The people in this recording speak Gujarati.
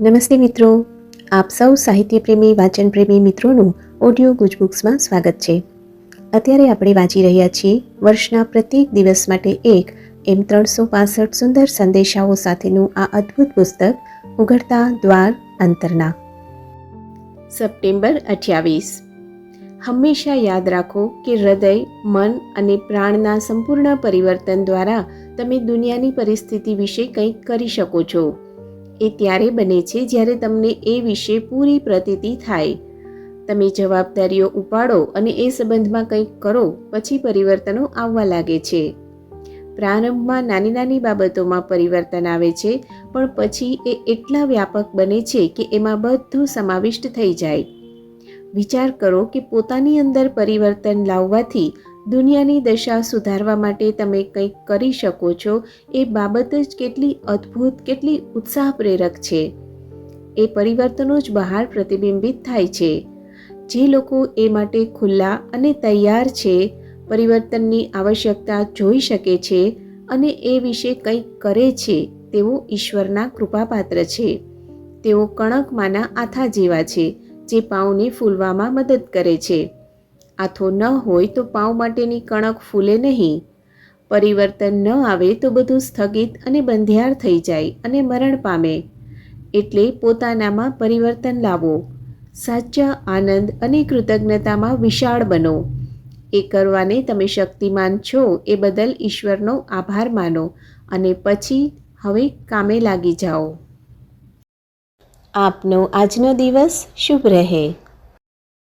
નમસ્તે મિત્રો, આપ સૌ સાહિત્ય પ્રેમી વાંચન પ્રેમી મિત્રોનું ઓડિયો ગુજબુક્સમાં સ્વાગત છે. અત્યારે આપણે વાંચી રહ્યા છીએ વર્ષના પ્રત્યેક દિવસ માટે એક એમ 365 સુંદર સંદેશાઓ સાથેનું આ અદ્ભુત પુસ્તક ઉઘડતા દ્વાર અંતરના. સપ્ટેમ્બર 28. હંમેશા યાદ રાખો કે હૃદય, મન અને પ્રાણના સંપૂર્ણ પરિવર્તન દ્વારા તમે દુનિયાની પરિસ્થિતિ વિશે કંઈક કરી શકો છો. એ ત્યારે બને છે જ્યારે તમને એ વિશે પૂરી પ્રતીતિ થાય. તમે જવાબદારીઓ ઉપાડો અને એ સંબંધમાં કંઈક કરો, પછી પરિવર્તનો આવવા લાગે છે. પ્રારંભમાં નાની નાની બાબતોમાં પરિવર્તન આવે છે, પણ પછી એ એટલા વ્યાપક બને છે કે એમાં બધું સમાવિષ્ટ થઈ જાય. વિચાર કરો કે પોતાની અંદર પરિવર્તન લાવવાથી દુનિયાની દશા સુધારવા માટે તમે કંઈક કરી શકો છો. એ બાબત જ કેટલી અદ્ભુત, કેટલી ઉત્સાહ પ્રેરક છે. એ પરિવર્તનો જ બહાર પ્રતિબિંબિત થાય છે. જે લોકો એ માટે ખુલ્લા અને તૈયાર છે, પરિવર્તનની આવશ્યકતા જોઈ શકે છે અને એ વિશે કંઈક કરે છે, તેઓ ઈશ્વરના કૃપાપાત્ર છે. તેઓ કણકમાંના આથા જેવા છે, જે પાઉને ફૂલવામાં મદદ કરે છે. આથો ન હોય તો પાઉં માટેની કણક ફૂલે નહીં. પરિવર્તન ન આવે તો બધું સ્થગિત અને બંધિયાર થઈ જાય અને મરણ પામે. એટલે પોતાનામાં પરિવર્તન લાવો. સાચા આનંદ અને કૃતજ્ઞતામાં વિશાળ બનો. એ કરવાને તમે શક્તિમાન છો એ બદલ ઈશ્વરનો આભાર માનો અને પછી હવે કામે લાગી જાઓ. આપનો આજનો દિવસ શુભ રહે.